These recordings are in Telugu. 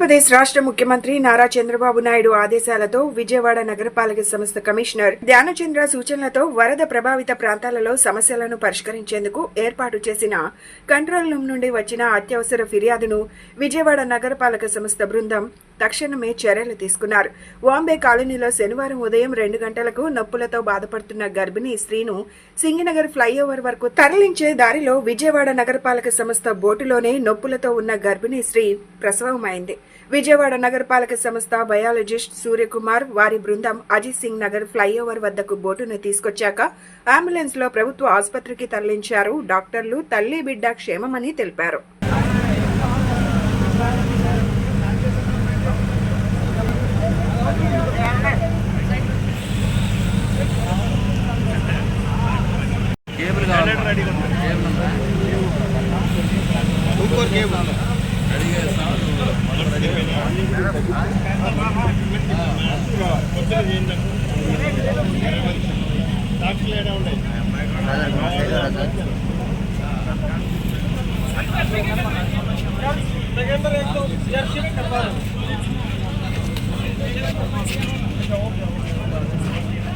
ఆంధ్రప్రదేశ్ రాష్ట్ర ముఖ్యమంత్రి నారా చంద్రబాబు నాయుడు ఆదేశాలతో విజయవాడ నగరపాలక సంస్థ కమిషనర్ ధ్యానచంద్ర సూచనలతో వరద ప్రభావిత ప్రాంతాలలో సమస్యలను పరిష్కరించేందుకు ఏర్పాటు చేసిన కంట్రోల్ రూమ్ నుండి వచ్చిన అత్యవసర ఫిర్యాదును విజయవాడ నగరపాలక సంస్థ బృందం తక్షణమే చర్యలు తీసుకున్నారు. వాంబే కాలనీలో శనివారం ఉదయం 2 గంటలకు నొప్పులతో బాధపడుతున్న గర్భిణీ స్త్రీను సింగినగర్ ఫ్లైఓవర్ వరకు తరలించే దారిలో విజయవాడ నగరపాలక సంస్థ బోటులోనే నొప్పులతో ఉన్న గర్భిణీ స్త్రీ ప్రసవమైంది. విజయవాడ నగరపాలక సంస్థ బయాలజిస్ట్ సూర్యకుమార్ వారి బృందం అజిత్ సింగ్ నగర్ ఫ్లైఓవర్ వద్దకు బోటును తీసుకొచ్చాక అంబులెన్స్ లో ప్రభుత్వ ఆసుపత్రికి తరలించారు. డాక్టర్లు తల్లి బిడ్డ క్షేమమని తెలిపారు.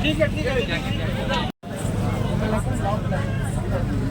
ठीक है